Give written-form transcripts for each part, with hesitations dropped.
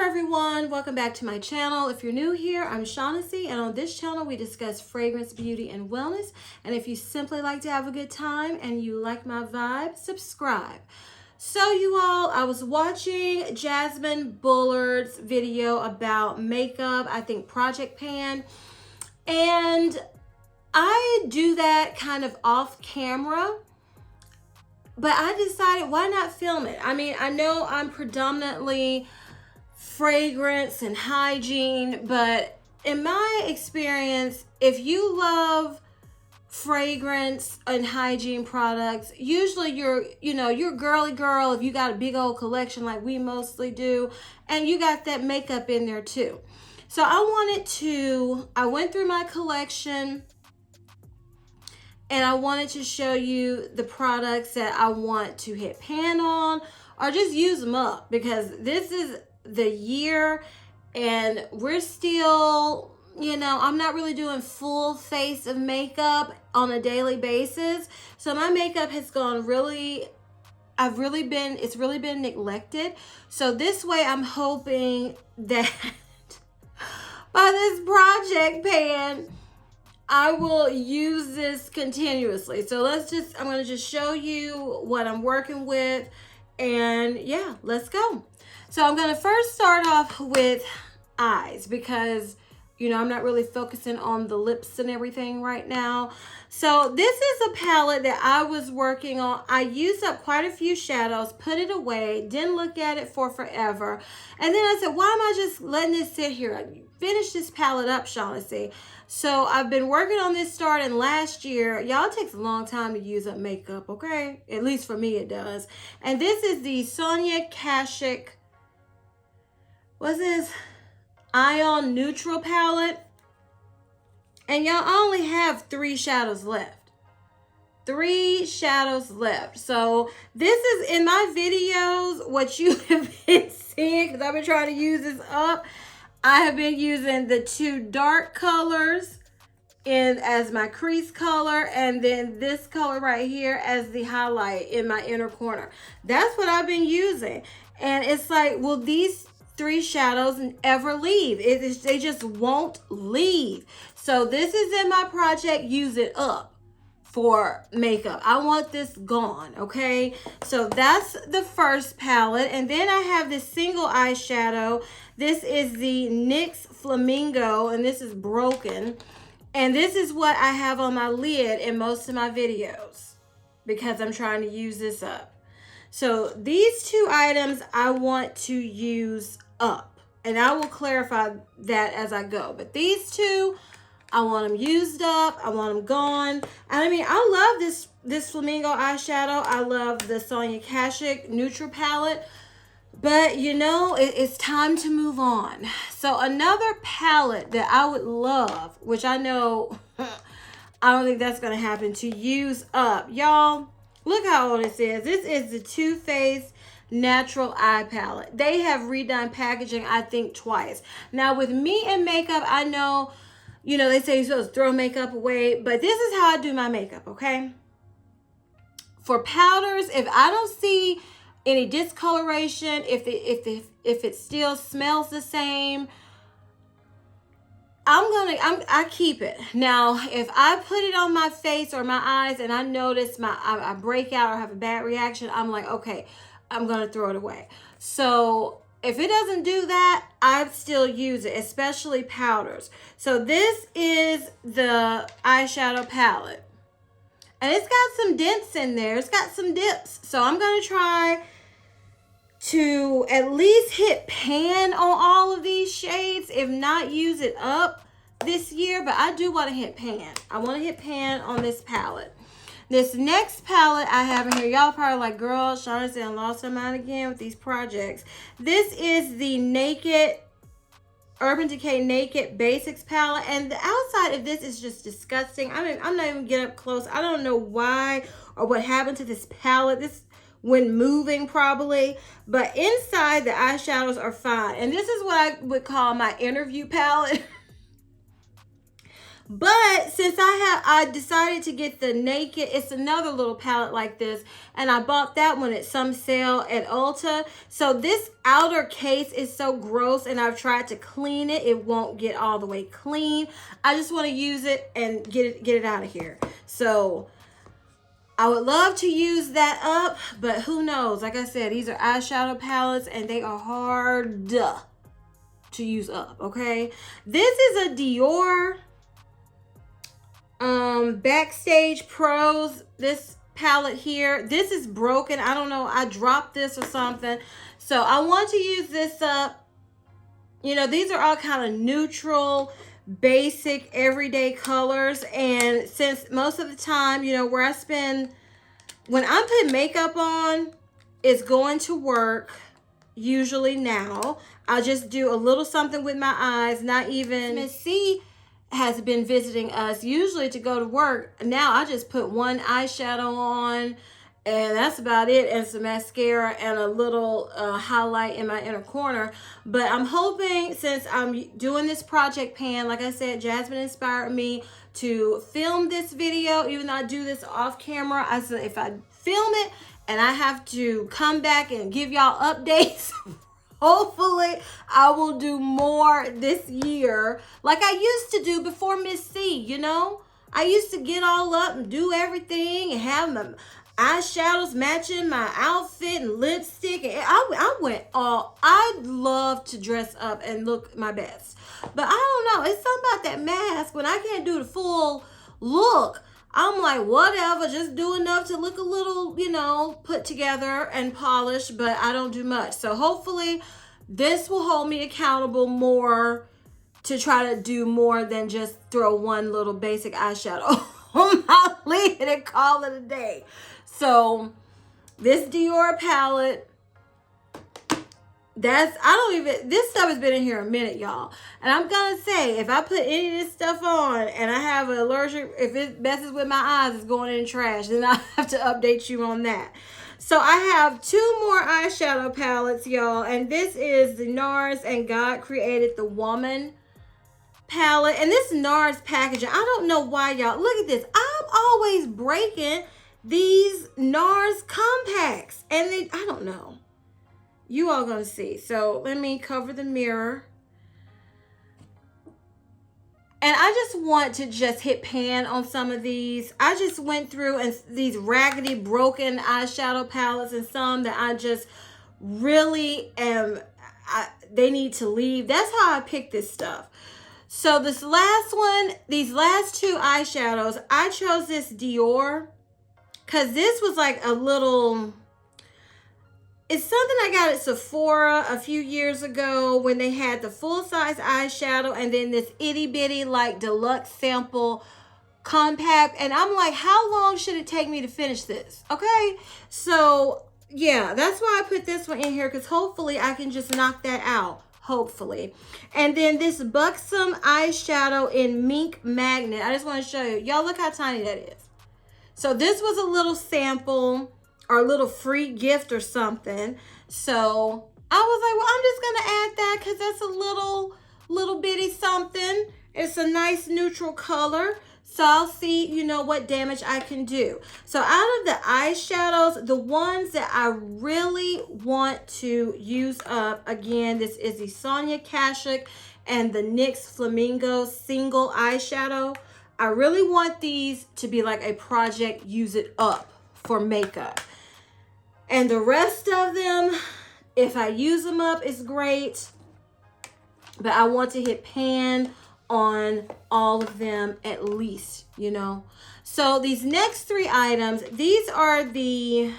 everyone, welcome back to my channel. If you're new here, I'm Shaughnessy, and on this channel we discuss fragrance, beauty, and wellness. And if you simply like to have a good time and you like my vibe, subscribe. So you all, I was watching Jasmine Bullard's video about makeup, I think Project Pan, and I do that kind of off camera. But I decided, why not film it? I mean, I know I'm predominantly fragrance and hygiene, but in my experience, if you love fragrance and hygiene products, usually you're a girly girl if you got a big old collection like we mostly do, and you got that makeup in there too. So I went through my collection, and I wanted to show you the products that I want to hit pan on or just use them up, because this is the year and we're still, I'm not really doing full face of makeup on a daily basis. So my makeup has gone it's really been neglected. So this way I'm hoping that by this Project Pan, I will use this continuously. So I'm going to just show you what I'm working with, and yeah, let's go. So I'm going to first start off with eyes because, I'm not really focusing on the lips and everything right now. So this is a palette that I was working on. I used up quite a few shadows, put it away, didn't look at it for forever. And then I said, why am I just letting this sit here? Finish this palette up, Shaughnessy. So I've been working on this starting last year. Y'all, it takes a long time to use up makeup, okay? At least for me it does. And this is the Sonia Kashuk, what's this? Ion Neutral palette. And y'all, I only have 3 shadows left. 3 shadows left. So this is in my videos, what you have been seeing, because I've been trying to use this up. I have been using the 2 dark colors as my crease color, and then this color right here as the highlight in my inner corner. That's what I've been using. And it's like, will these 3 shadows ever leave? They just won't leave. So this is in my project Use It Up for makeup. I want this gone, okay? So that's the first palette. And then I have this single eyeshadow. This is the NYX Flamingo, and this is broken. And this is what I have on my lid in most of my videos because I'm trying to use this up. So these 2 items I want to use up, and I will clarify that as I go. But these 2, I want them used up. I want them gone. And I mean, I love this Flamingo eyeshadow. I love the Sonia Kashuk Neutral palette. But, it's time to move on. So another palette that I would love, which I know, I don't think that's going to happen, to use up. Y'all, look how old this is. This is the Too Faced Natural Eye Palette. They have redone packaging, I think, twice. Now, with me and makeup, I know, they say you're supposed to throw makeup away, but this is how I do my makeup, okay? For powders, if I don't see any discoloration, if it still smells the same, I keep it. Now, if I put it on my face or my eyes and I notice I break out or have a bad reaction, I'm like, okay, I'm gonna throw it away. So if it doesn't do that, I still use it, especially powders. So this is the eyeshadow palette, and it's got some dents in there. It's got some dips. So I'm gonna try to at least hit pan on all of these shades, if not use it up this year. But I do want to hit pan. I want to hit pan on this palette. This next palette I have in here, y'all probably like, girl, Shaughnessy done lost her mind again with these projects. This is the Urban Decay Naked Basics palette, and the outside of this is just disgusting. I mean, I'm not even getting up close. I don't know why or what happened to this palette. This when moving probably, but inside the eyeshadows are fine. And this is what I would call my interview palette. But since I decided to get the Naked, it's another little palette like this, and I bought that one at some sale at Ulta. So this outer case is so gross, and I've tried to clean it. It won't get all the way clean. I just want to use it and get it out of here. So I would love to use that up, but who knows? Like I said, these are eyeshadow palettes, and they are hard to use up, okay? This is a Dior Backstage Pros, this palette here. This is broken. I don't know. I dropped this or something. So I want to use this up. You know, these are all kind of neutral, basic, everyday colors. And since most of the time, you know, where I spend, when I put makeup on, it's going to work. Usually now, I'll just do a little something with my eyes, not even. Miss C has been visiting us usually to go to work. Now I just put one eyeshadow on, and that's about it, and some mascara and a little highlight in my inner corner. But I'm hoping, since I'm doing this project pan, like I said, Jasmine inspired me to film this video. Even though I do this off camera, I said if I film it and I have to come back and give y'all updates, hopefully I will do more this year like I used to do before Miss C, you know? I used to get all up and do everything and have my eyeshadows matching my outfit and lipstick. And I went all, I love to dress up and look my best. But I don't know, it's something about that mask. When I can't do the full look, I'm like, whatever, just do enough to look a little, you know, put together and polished, but I don't do much. So hopefully this will hold me accountable more to try to do more than just throw one little basic eyeshadow on my lid and call it a day. So this Dior palette, this stuff has been in here a minute, y'all. And I'm gonna say, if I put any of this stuff on and I have an allergic, if it messes with my eyes, it's going in the trash, then I have to update you on that. So I have two more eyeshadow palettes, y'all. And this is the NARS and God Created the Woman palette. And this NARS packaging, I don't know why, y'all. Look at this. I'm always breaking these NARS compacts. And I don't know. You all gonna see. So let me cover the mirror. And I just want to just hit pan on some of these. I just went through and these raggedy, broken eyeshadow palettes, and some that I just really am, they need to leave. That's how I pick this stuff. So this last one, these last two eyeshadows, I chose this Dior because this was like a little, it's something I got at Sephora a few years ago when they had the full-size eyeshadow and then this itty-bitty like deluxe sample compact. And I'm like, how long should it take me to finish this? Okay, so yeah, that's why I put this one in here, because hopefully I can just knock that out, hopefully. And then this Buxom eyeshadow in Mink Magnet. I just want to show you. Y'all look how tiny that is. So this was a little sample or a little free gift or something. So I was like, well, I'm just gonna add that because that's a little bitty something. It's a nice neutral color. So I'll see, you know, what damage I can do. So out of the eyeshadows, the ones that I really want to use up, again, this is the Sonia Kashuk and the NYX Flamingo single eyeshadow. I really want these to be like a project use it up for makeup. And the rest of them, if I use them up, it's great. But I want to hit pan on all of them at least, you know. So these next three items, these are the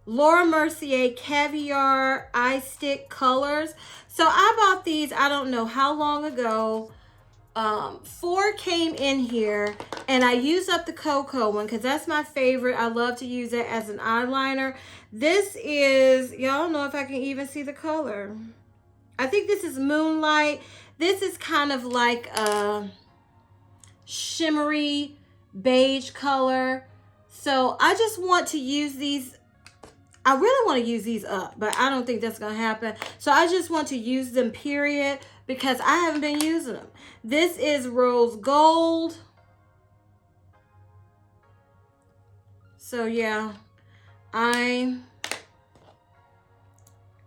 Laura Mercier Caviar Eye Stick Colors. So I bought these, I don't know how long ago. 4 came in here, and I used up the cocoa one because that's my favorite. I love to use it as an eyeliner. This is, y'all don't know if I can even see the color. I think this is Moonlight. This is kind of like a shimmery beige color. So I just want to use these I really want to use these up, but I don't think that's going to happen. So I just want to use them, period, because I haven't been using them. This is Rose Gold. So yeah, I'm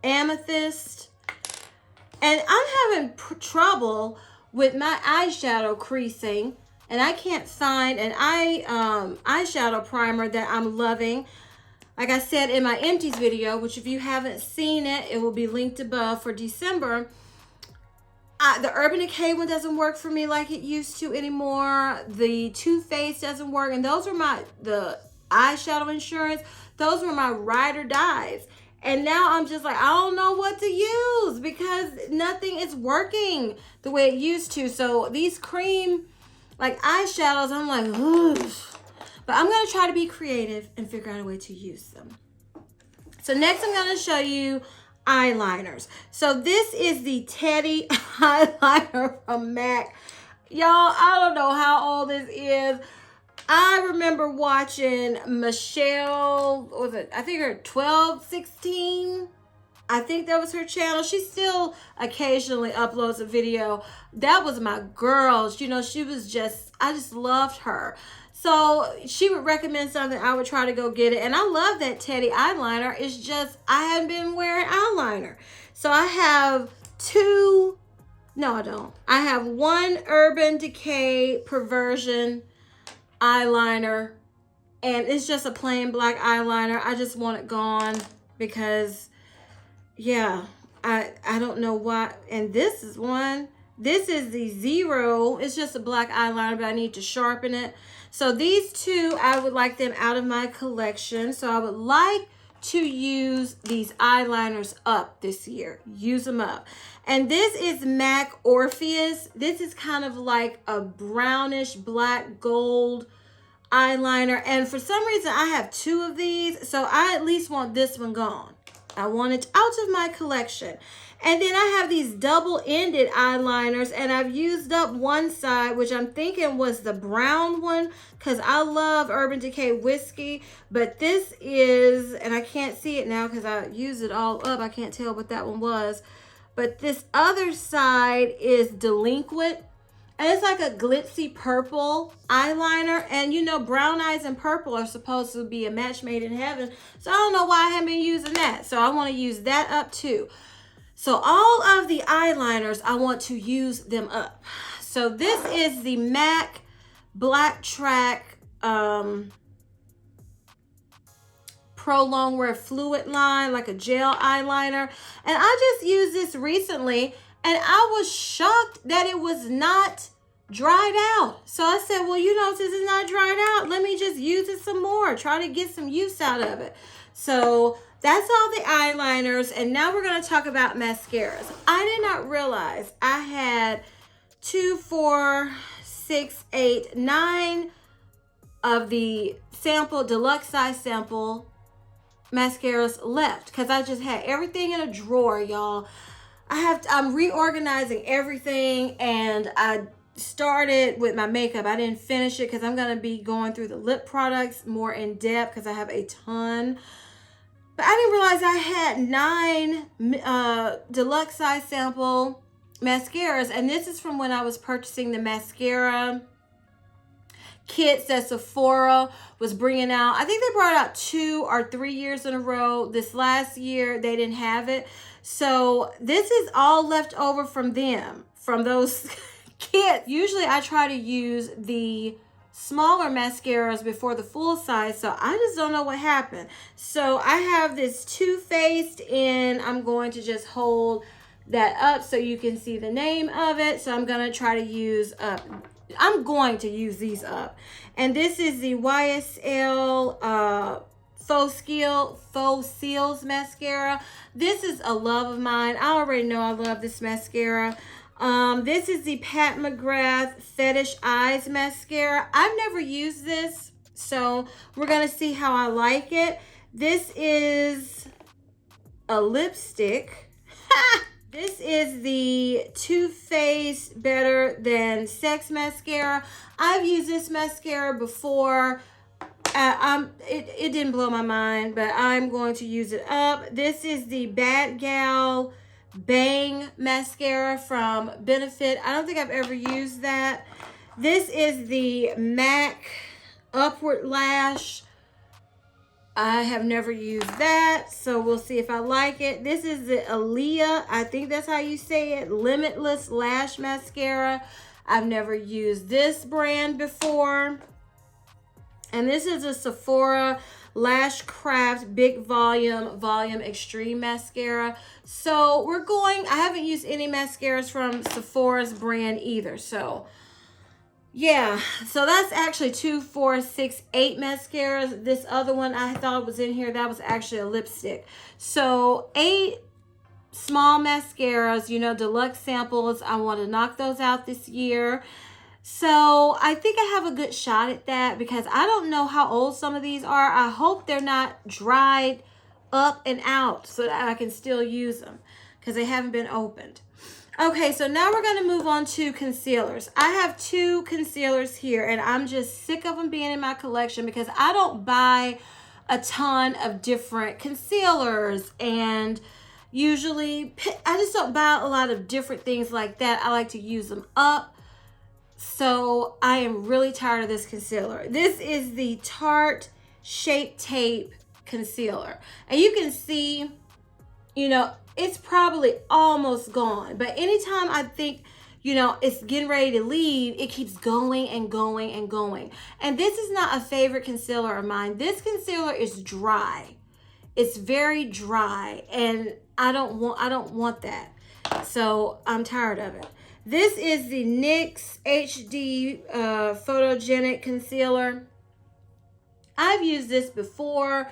Amethyst. And I'm having trouble with my eyeshadow creasing. And I can't find an eyeshadow primer that I'm loving. Like I said in my empties video, which if you haven't seen it, it will be linked above for December. The Urban Decay one doesn't work for me like it used to anymore. The Too Faced doesn't work. And those are the eyeshadow insurance. Those were my ride or dies. And now I'm just like, I don't know what to use because nothing is working the way it used to. So these cream like eyeshadows, I'm like, ugh. But I'm going to try to be creative and figure out a way to use them. So next I'm going to show you eyeliners. So this is the Teddy eyeliner from MAC. Y'all, I don't know how old this is. I remember watching Michelle, what was it? I think her 12, 16. I think that was her channel. She still occasionally uploads a video. That was my girl. You know, she was just, I just loved her. So she would recommend something, I would try to go get it. And I love that Teddy eyeliner. It's just, I haven't been wearing eyeliner. So I have two, no I don't. I have one Urban Decay Perversion eyeliner. And it's just a plain black eyeliner. I just want it gone because, yeah, I don't know why. And this is one. This is the Zero. It's just a black eyeliner, but I need to sharpen it. So these two, I would like them out of my collection. So I would like to use these eyeliners up this year. Use them up. And this is MAC Orpheus. This is kind of like a brownish black gold eyeliner. And for some reason, I have two of these. So I at least want this one gone. I want it out of my collection. And then I have these double-ended eyeliners, and I've used up one side, which I'm thinking was the brown one, because I love Urban Decay Whiskey. But this is, and I can't see it now because I used it all up. I can't tell what that one was. But this other side is Delinquent. And it's like a glitzy purple eyeliner. And you know, brown eyes and purple are supposed to be a match made in heaven. So I don't know why I haven't been using that. So I want to use that up too. So all of the eyeliners, I want to use them up. So this is the MAC Black Track Pro Longwear Fluid line, like a gel eyeliner. And I just used this recently, and I was shocked that it was not dried out. So I said, well, you know, since it's not dried out, let me just use it some more. Try to get some use out of it. So that's all the eyeliners. And now we're going to talk about mascaras. I did not realize I had 2, 4, 6, 8, 9 of the sample, deluxe size sample mascaras left. Because I just had everything in a drawer, y'all. I'm reorganizing everything, and I started with my makeup. I didn't finish it because I'm going to be going through the lip products more in depth because I have a ton. But I didn't realize I had 9 deluxe size sample mascaras, and this is from when I was purchasing the mascara kits that Sephora was bringing out. I think they brought out 2 or 3 years in a row. This last year, they didn't have it. So this is all left over from them, from those kits. Usually I try to use the smaller mascaras before the full size, so I just don't know what happened. So I have this Too Faced, and I'm going to just hold that up so you can see the name of it. So I'm going to try to use up. I'm going to use these up. And this is the YSL Faux Seals mascara. This is a love of mine. I already know I love this mascara. This is the Pat McGrath Fetish Eyes mascara. I've never used this, so we're gonna see how I like it. This is a lipstick. This is the Too Faced Better Than Sex mascara. I've used this mascara before. it didn't blow my mind, but I'm going to use it up. This is the Bad Gal Bang Mascara from Benefit. I don't think I've ever used that. This is the MAC Upward Lash. I have never used that, so we'll see if I like it. This is the Aaliyah, I think that's how you say it, Limitless Lash Mascara. I've never used this brand before. And this is a Sephora Lash Craft Big Volume Extreme Mascara. So we're going, I haven't used any mascaras from Sephora's brand either. So yeah, so that's actually 2, 4, 6, 8 mascaras. This other one I thought was in here, that was actually a lipstick. So 8 small mascaras, you know, deluxe samples. I want to knock those out this year. So I think I have a good shot at that because I don't know how old some of these are. I hope they're not dried up and out so that I can still use them because they haven't been opened. Okay, so now we're going to move on to concealers. I have 2 concealers here and I'm just sick of them being in my collection because I don't buy a ton of different concealers, and usually I just don't buy a lot of different things like that. I like to use them up. So I am really tired of this concealer. This is the Tarte Shape Tape Concealer. And you can see, you know, it's probably almost gone. But anytime I think, you know, it's getting ready to leave, it keeps going and going and going. And this is not a favorite concealer of mine. This concealer is dry. It's very dry. And I don't want that. So I'm tired of it. This is the NYX HD Photogenic Concealer. I've used this before,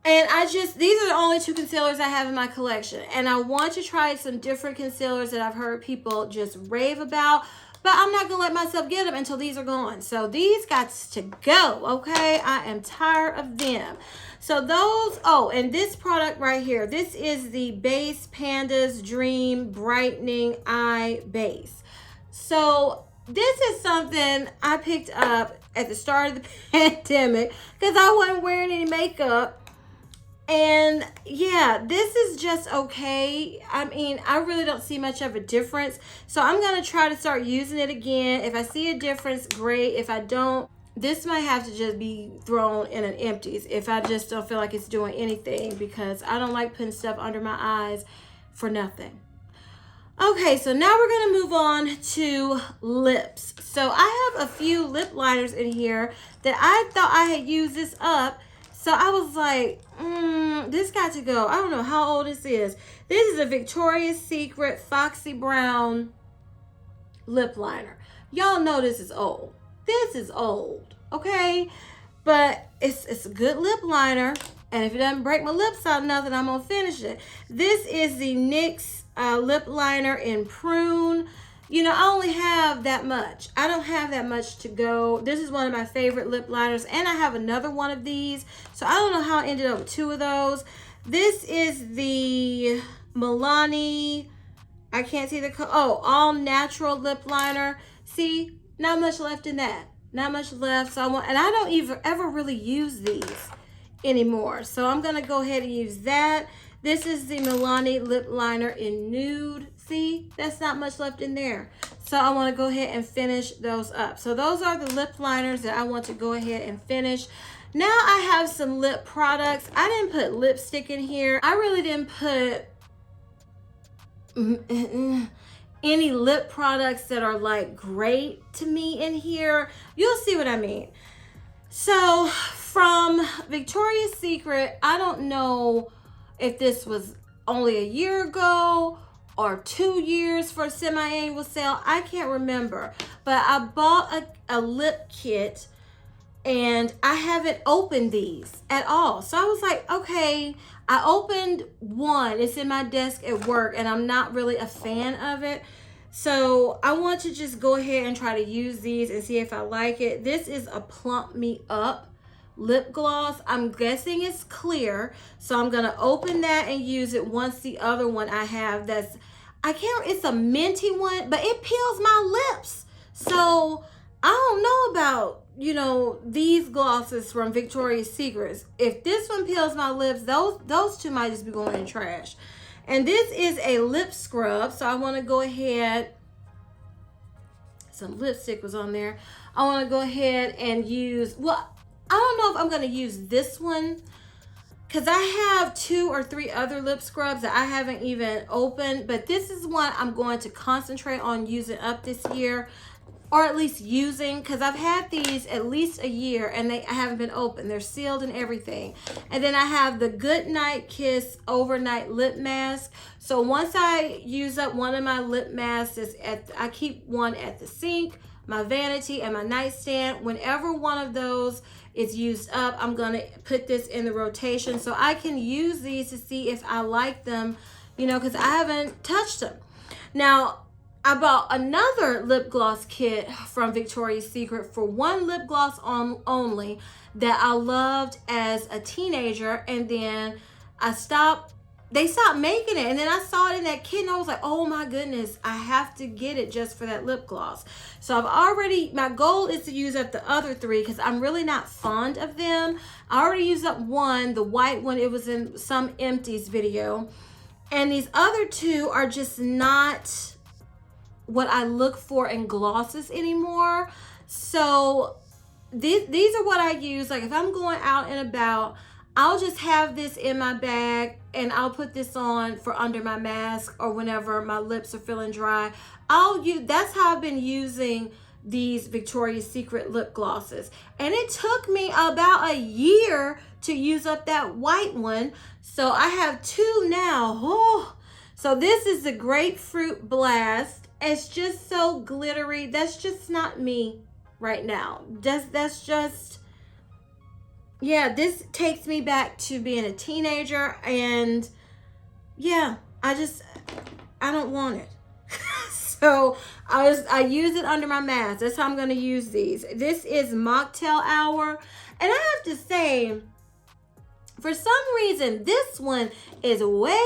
and these are the only 2 concealers I have in my collection. And I want to try some different concealers that I've heard people just rave about, but I'm not gonna let myself get them until these are gone. So these got to go, okay? I am tired of them. So those, oh, and this product right here, this is the Base Panda's Dream Brightening Eye Base. So this is something I picked up at the start of the pandemic because I wasn't wearing any makeup. And yeah, this is just okay. I mean, I really don't see much of a difference. So I'm going to try to start using it again. If I see a difference, great. If I don't, this might have to just be thrown in an empties if I just don't feel like it's doing anything, because I don't like putting stuff under my eyes for nothing. Okay, so now we're going to move on to lips. So I have a few lip liners in here that I thought I had used this up. So I was like, this got to go. I don't know how old this is. This is a Victoria's Secret Foxy Brown lip liner. Y'all know this is old. This is old, okay? But it's a good lip liner. And if it doesn't break my lips out nothing, I'm going to finish it. This is the NYX Lip Liner in Prune. You know, I only have that much. I don't have that much to go. This is one of my favorite lip liners. And I have another one of these. So I don't know how I ended up with 2 of those. This is the Milani, I can't see the color. Oh, All Natural Lip Liner. See? Not much left in that. Not much left. So and I don't ever really use these anymore. So I'm going to go ahead and use that. This is the Milani Lip Liner in Nude. See, that's not much left in there. So I want to go ahead and finish those up. So those are the lip liners that I want to go ahead and finish. Now I have some lip products. I didn't put lipstick in here. I really didn't put any lip products that are like great to me in here. You'll see what I mean. So from Victoria's Secret, I don't know if this was only a year ago or 2 years for a semi-annual sale. I can't remember, but I bought a lip kit and I haven't opened these at all. So I was like, okay, I opened one. It's in my desk at work and I'm not really a fan of it. So I want to just go ahead and try to use these and see if I like it. This is a Plump Me Up lip gloss. I'm guessing it's clear. So I'm going to open that and use it once the other one I have it's a minty one, but it peels my lips. So I don't know about, you know, these glosses from Victoria's Secrets. If this one peels my lips, those two might just be going in trash. And this is a lip scrub, so I want to go ahead. Some lipstick was on there. I want to go ahead and use, well, I don't know if I'm going to use this one because I have 2 or 3 other lip scrubs that I haven't even opened, but this is one I'm going to concentrate on using up this year, or at least using, because I've had these at least a year and I haven't been open. They're sealed and everything. And then I have the Good Night Kiss Overnight Lip Mask. So once I use up one of my lip masks, I keep one at the sink, my vanity, and my nightstand. Whenever one of those is used up, I'm gonna put this in the rotation so I can use these to see if I like them, you know, because I haven't touched them. Now, I bought another lip gloss kit from Victoria's Secret for one lip gloss only that I loved as a teenager, and then they stopped making it, and then I saw it in that kit and I was like, oh my goodness, I have to get it just for that lip gloss. So my goal is to use up the other 3 because I'm really not fond of them. I already used up one, the white one. It was in some empties video, and these other 2 are just not what I look for in glosses anymore. So these are what I use. Like if I'm going out and about, I'll just have this in my bag and I'll put this on for under my mask, or whenever my lips are feeling dry. That's how I've been using these Victoria's Secret lip glosses. And it took me about a year to use up that white one. So I have 2 now. Oh, so this is the Grapefruit Blast. It's just so glittery. That's just not me right now. That's just, yeah, this takes me back to being a teenager, and yeah, I don't want it. So I use it under my mask. That's how I'm going to use these. This is Mocktail Hour, and I have to say, for some reason, this one is way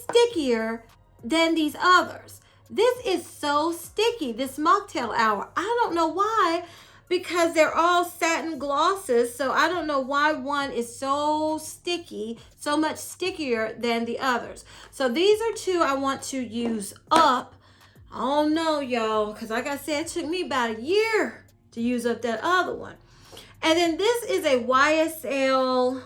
stickier than these others. This is so sticky, this Mocktail Hour. I don't know why, because they're all satin glosses. So I don't know why one is so sticky, so much stickier than the others. So these are 2 I want to use up. I don't know, y'all, because like I said, it took me about a year to use up that other one. And then this is a YSL,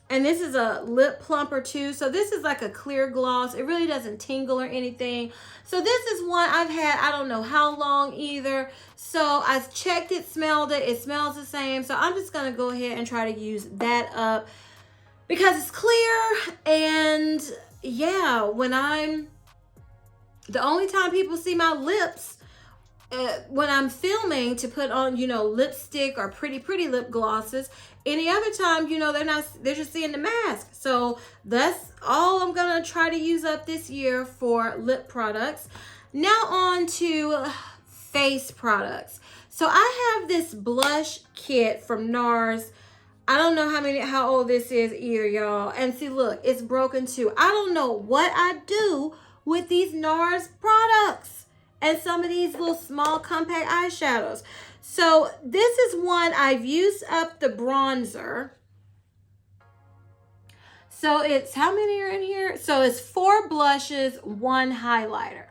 and this is a lip plumper too. So this is like a clear gloss. It really doesn't tingle or anything. So this is one I've had, I don't know how long either. So I checked it, smelled it. It smells the same. So I'm just going to go ahead and try to use that up because it's clear. And yeah, the only time people see my lips when I'm filming to put on, you know, lipstick or pretty lip glosses. Any other time, you know, they're just seeing the mask. So that's all I'm gonna try to use up this year for lip products. Now on to face products. So I have this blush kit from NARS. I don't know how old this is either, y'all. And see, look, it's broken too. I don't know what I do with these NARS products and some of these little small compact eyeshadows. So this is one I've used up the bronzer. So it's, how many are in here? So it's 4 blushes, 1 highlighter.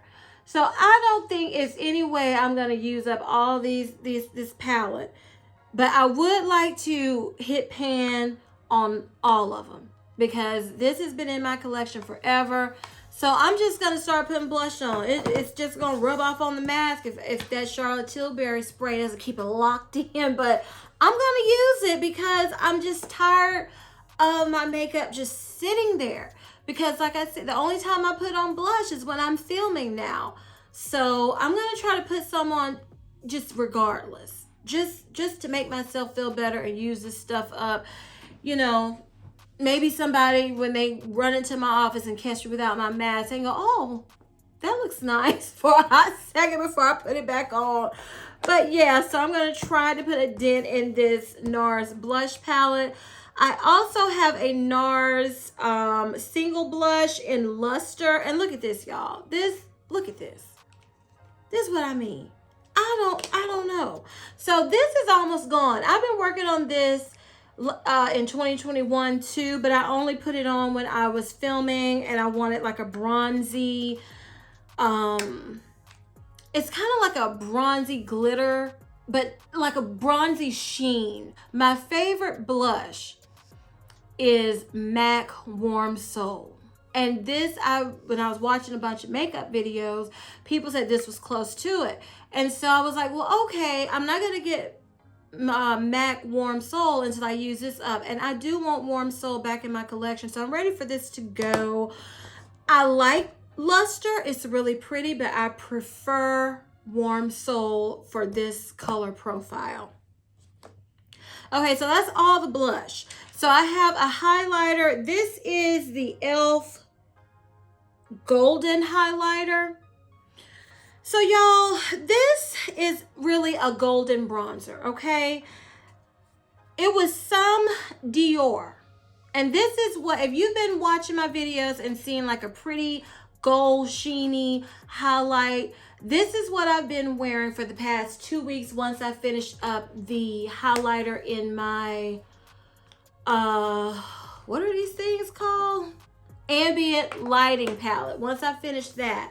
So I don't think it's any way I'm gonna use up all this palette, but I would like to hit pan on all of them because this has been in my collection forever. So I'm just going to start putting blush on. It's just going to rub off on the mask if that Charlotte Tilbury spray doesn't keep it locked in. But I'm going to use it because I'm just tired of my makeup just sitting there. Because like I said, the only time I put on blush is when I'm filming now. So I'm going to try to put some on just regardless. Just to make myself feel better and use this stuff up. You know, maybe somebody, when they run into my office and catch me without my mask, they go, oh, that looks nice, for a hot second before I put it back on. But yeah, so I'm going to try to put a dent in this NARS blush palette. I also have a NARS single blush in Luster. And look at this, y'all. Look at this. This is what I mean. I don't know. So this is almost gone. I've been working on this in 2021 too, but I only put it on when I was filming and I wanted like a bronzy, it's kind of like a bronzy glitter, but like a bronzy sheen. My favorite blush is MAC Warm Soul. And this, when I was watching a bunch of makeup videos, people said this was close to it. And so I was like, well, okay, I'm not going to get MAC Warm Soul until I use this up. And I do want Warm Soul back in my collection. So I'm ready for this to go. I like Luster. It's really pretty, but I prefer Warm Soul for this color profile. Okay, so that's all the blush. So I have a highlighter. This is the e.l.f. Golden Highlighter. So y'all, this is really a golden bronzer, okay? It was some Dior. And this is what, if you've been watching my videos and seeing like a pretty gold sheeny highlight, this is what I've been wearing for the past 2 weeks once I finished up the highlighter in my, what are these things called? Ambient lighting palette. Once I finished that,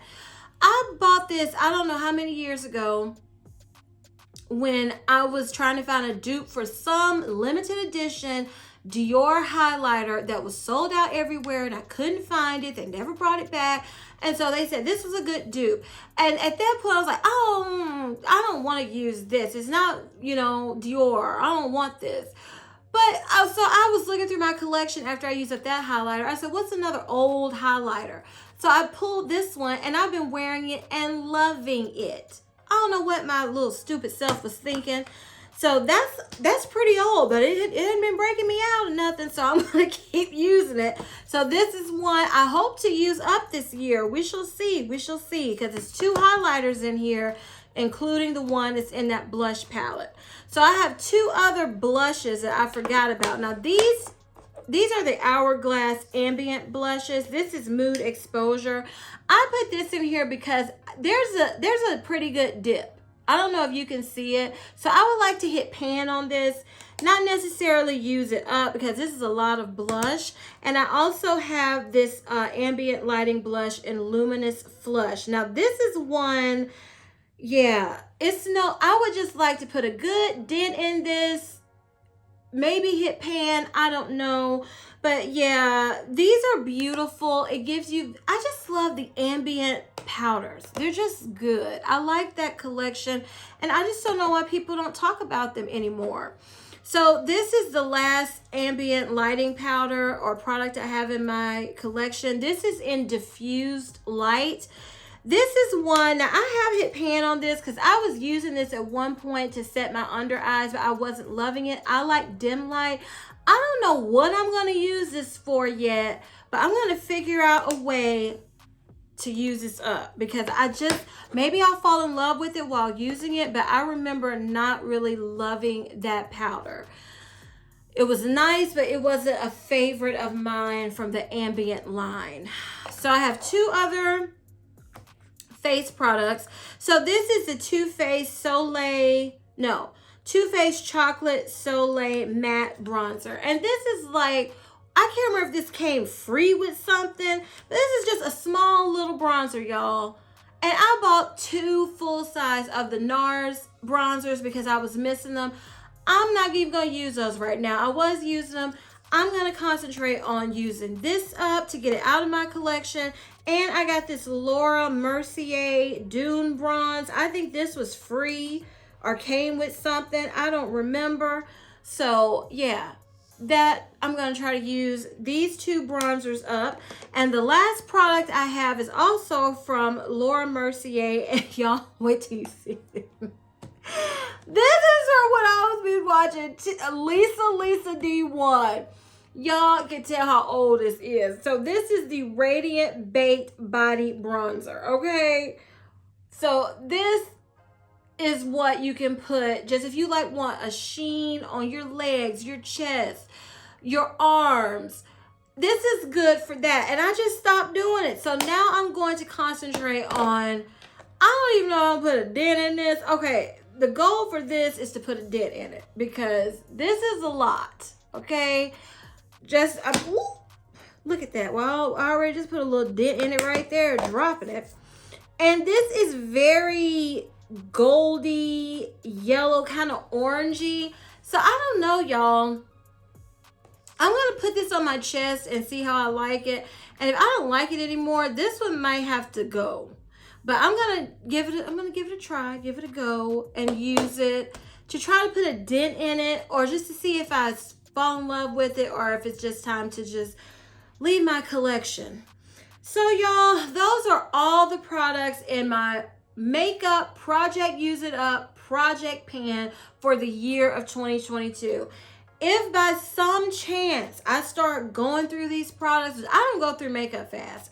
I bought this, I don't know how many years ago, when I was trying to find a dupe for some limited edition Dior highlighter that was sold out everywhere and I couldn't find it. They never brought it back. And so they said this was a good dupe. And at that point I was like, oh, I don't want to use this. It's not, you know, Dior. I don't want this. But so I was looking through my collection after I used up that highlighter. I said, what's another old highlighter? So I pulled this one and I've been wearing it and loving it. I don't know what my little stupid self was thinking. So that's pretty old, but it hadn't been breaking me out or nothing, so I'm going to keep using it. So this is one I hope to use up this year. We shall see. We shall see, because it's 2 highlighters in here, including the one that's in that blush palette. So I have 2 other blushes that I forgot about. Now these are the Hourglass Ambient blushes. This is Mood Exposure. I put this in here because there's a pretty good dip. I don't know if you can see it. So I would like to hit pan on this, not necessarily use it up because this is a lot of blush. And I also have this Ambient Lighting blush in Luminous Flush. Now this is one, yeah, I would just like to put a good dent in this, maybe hit pan, I don't know. But yeah, these are beautiful. It gives you, I just love the ambient powders. They're just good. I like that collection, and I just don't know why people don't talk about them anymore. So this is the last ambient lighting powder or product I have in my collection. This is in Diffused Light. This is one, now I have hit pan on this because I was using this at one point to set my under eyes, but I wasn't loving it. I like dim light. I don't know what I'm going to use this for yet, but I'm going to figure out a way to use this up because maybe I'll fall in love with it while using it, but I remember not really loving that powder. It was nice, but it wasn't a favorite of mine from the Ambient line. So I have 2 other face products. So this is the Too Faced Too Faced Chocolate Soleil Matte Bronzer. And this is like, I can't remember if this came free with something, but this is just a small little bronzer, y'all. And I bought 2 full size of the NARS bronzers because I was missing them. I'm not even going to use those right now. I was using them. I'm going to concentrate on using this up to get it out of my collection. And I got this Laura Mercier Dune Bronze. I think this was free or came with something. I don't remember. So yeah, that I'm going to try to use these 2 bronzers up. And the last product I have is also from Laura Mercier. And y'all, wait till you see it. This is her when I was been watching Lisa D1. Y'all can tell how old this is. So this is the Radiant Baked Body Bronzer, okay? So this is what you can put, just if you like want a sheen on your legs, your chest, your arms. This is good for that. And I just stopped doing it. So now I'm going to concentrate on I don't even know how to put a dent in this. Okay, the goal for this is to put a dent in it because this is a lot. Okay, just look at that. Well, I already just put a little dent in it right there, dropping it. And this is very goldy, yellow, kind of orangey. So I don't know, y'all. I'm going to put this on my chest and see how I like it. And if I don't like it anymore, this one might have to go. But I'm going to give it a try, give it a go, and use it to try to put a dent in it, or just to see if I fall in love with it, or if it's just time to just leave my collection. So y'all, those are all the products in my makeup project Use It Up project pan for the year of 2022. If by some chance I start going through these products, I don't go through makeup fast.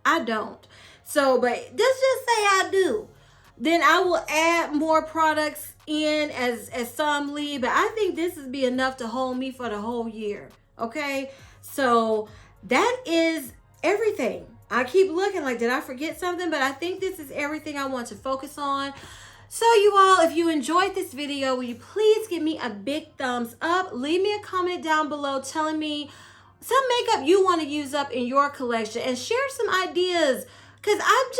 I don't. So, but let's just say I do. Then I will add more products in as some leave. But I think this would be enough to hold me for the whole year. Okay? So that is everything. I keep looking like, did I forget something? But I think this is everything I want to focus on. So you all, if you enjoyed this video, will you please give me a big thumbs up? Leave me a comment down below telling me some makeup you want to use up in your collection, and share some ideas. Because I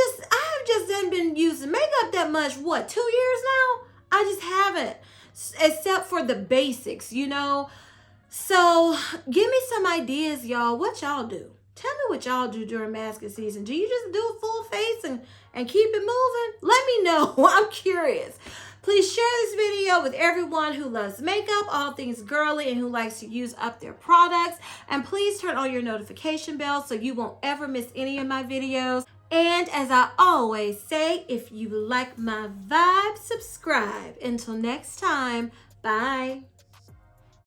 just haven't been using makeup that much. What, 2 years now? I just haven't. Except for the basics, you know. So give me some ideas, y'all. What y'all do? Tell me what y'all do during mascara season. Do you just do a full face and keep it moving? Let me know. I'm curious. Please share this video with everyone who loves makeup, all things girly, and who likes to use up their products. And please turn on your notification bell so you won't ever miss any of my videos. And as I always say, if you like my vibe, subscribe. Until next time, bye.